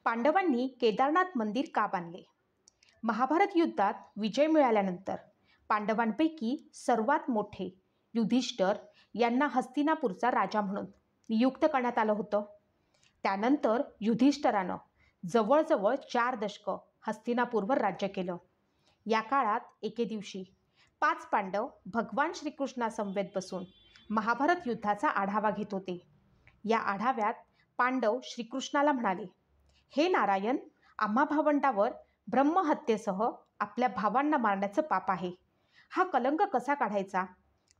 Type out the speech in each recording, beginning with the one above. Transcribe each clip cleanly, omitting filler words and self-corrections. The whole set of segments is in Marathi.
पांडवांनी केदारनाथ मंदिर का बांधले? महाभारत युद्धात विजय मिळाल्यानंतर पांडवांपैकी सर्वात मोठे युधिष्ठिर यांना हस्तिनापूरचा राजा म्हणून नियुक्त करण्यात आलं होतं. त्यानंतर युधिष्ठिरानं जवळजवळ 4 दशकं हस्तिनापूरवर राज्य केलं. या काळात एके दिवशी 5 पांडव भगवान श्रीकृष्णासमवेत बसून महाभारत युद्धाचा आढावा घेत होते. या आढाव्यात पांडव श्रीकृष्णाला म्हणाले, हे नारायण, आम्हा भावंडावर ब्रह्महत्येसह आपल्या भावांना मारण्याचं पाप आहे. हा कलंक कसा काढायचा?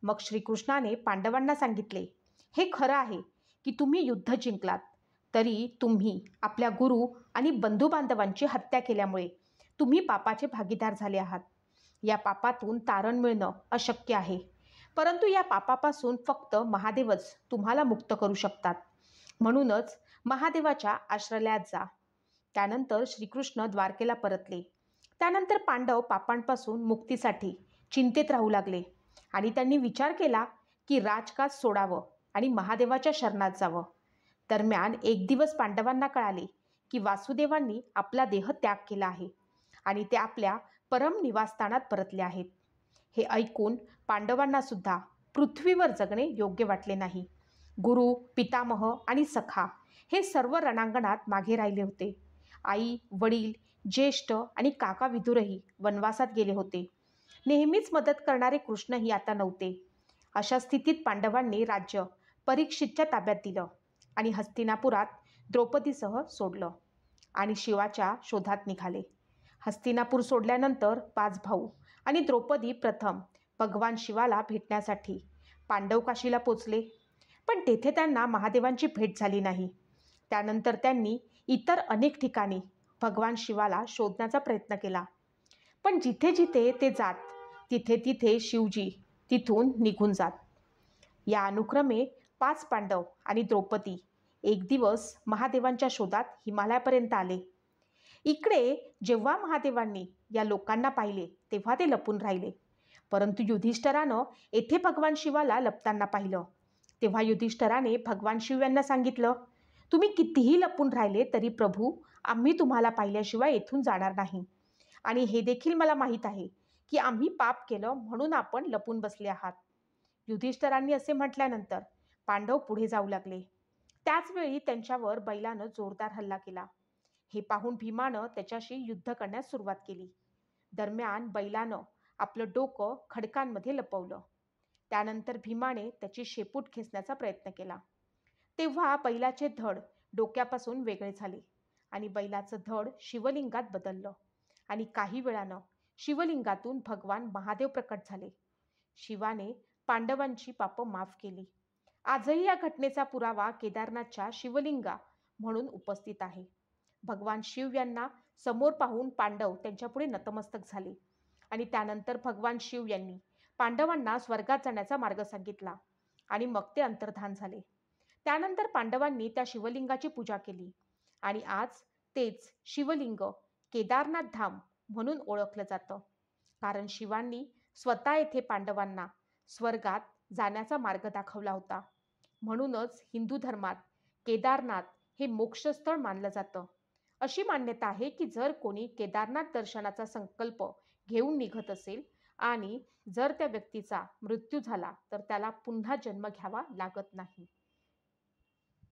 मग श्रीकृष्णाने पांडवांना सांगितले, हे खरं आहे की तुम्ही युद्ध जिंकलात, तरी तुम्ही आपल्या गुरु आणि बंधुबांधवांची हत्या केल्यामुळे तुम्ही पापाचे भागीदार झाले आहात. या पापातून तारण मिळणं अशक्य आहे, परंतु या पापापासून फक्त महादेवच तुम्हाला मुक्त करू शकतात. म्हणूनच महादेवाच्या आश्रयात जा. त्यानंतर श्रीकृष्ण द्वारकेला परतले. त्यानंतर पांडव पापांपासून मुक्तीसाठी चिंतेत राहू लागले आणि त्यांनी विचार केला की राजकाज सोडावं आणि महादेवाच्या शरणात जावं. दरम्यान एक दिवस पांडवांना कळाले की वासुदेवांनी आपला देह त्याग केला आहे आणि ते आपल्या परम निवासस्थानात परतले आहेत. हे ऐकून पांडवांना सुद्धा पृथ्वीवर जगणे योग्य वाटले नाही. गुरु, पितामह आणि सखा हे सर्व रणांगणात मागे राहिले होते. आई, वडील, ज्येष्ठ आणि काका विदुरही वनवासात गेले होते. नेहमीच मदत करणारे कृष्णही आता नव्हते. अशा स्थितीत पांडवांनी राज्य परीक्षितच्या ताब्यात दिलं आणि हस्तिनापुरात द्रौपदीसह सोडलं आणि शिवाच्या शोधात निघाले. हस्तिनापूर सोडल्यानंतर 5 भाऊ आणि द्रौपदी प्रथम भगवान शिवाला भेटण्यासाठी पांडवकाशीला पोचले. पण तेथे त्यांना महादेवांची भेट झाली नाही. त्यानंतर त्यांनी इतर अनेक ठिकाणी भगवान शिवाला शोधण्याचा प्रयत्न केला, पण जिथे जिथे ते जात तिथे तिथे शिवजी तिथून निघून जात. या अनुक्रमे 5 पांडव आणि द्रौपदी एक दिवस महादेवांच्या शोधात हिमालयापर्यंत आले. इकडे जेव्हा महादेवांनी या लोकांना पाहिले तेव्हा ते लपून राहिले, परंतु युधिष्ठिरानं येथे भगवान शिवाला लपताना पाहिलं. तेव्हा युधिष्ठिराने भगवान शिव यांना सांगितलं, तुम्ही कितीही लपून राहिले तरी प्रभू, आम्ही तुम्हाला पाहिल्याशिवाय येथून जाणार नाही आणि हे देखील मला माहीत आहे की आम्ही पाप केलं म्हणून आपण लपून बसले आहात. युधिष्ठिरांनी असे म्हटल्यानंतर पांडव पुढे जाऊ लागले. त्याचवेळी त्यांच्यावर बैलानं जोरदार हल्ला केला. हे पाहून भीमानं त्याच्याशी युद्ध करण्यास सुरुवात केली. दरम्यान बैलानं आपलं डोकं खडकांमध्ये लपवलं. त्यानंतर भीमाने त्याची शेपूट खेचण्याचा प्रयत्न केला. तेव्हा बैलाचे धड डोक्यापासून वेगळे झाले आणि बैलाचं धड शिवलिंगात बदललं आणि काही वेळानं शिवलिंगातून भगवान महादेव प्रकट झाले. शिवाने पांडवांची पापं माफ केली. आजही या घटनेचा पुरावा केदारनाथच्या शिवलिंगा म्हणून उपस्थित आहे. भगवान शिव यांना समोर पाहून पांडव त्यांच्यापुढे नतमस्तक झाले आणि त्यानंतर भगवान शिव यांनी पांडवांना स्वर्गात जाण्याचा मार्ग सांगितला आणि मग ते अंतर्धान झाले. त्यानंतर पांडवांनी त्या शिवलिंगाची पूजा केली आणि आज तेच शिवलिंग केदारनाथ धाम म्हणून ओळखलं जातं, कारण शिवांनी स्वतः येथे पांडवांना स्वर्गात जाण्याचा मार्ग दाखवला होता. म्हणूनच हिंदू धर्मात केदारनाथ हे मोक्षस्थळ मानलं जातं. अशी मान्यता आहे की जर कोणी केदारनाथ दर्शनाचा संकल्प घेऊन निघत असेल आणि जर त्या व्यक्तीचा मृत्यू झाला तर त्याला पुन्हा जन्म घ्यावा लागत नाही.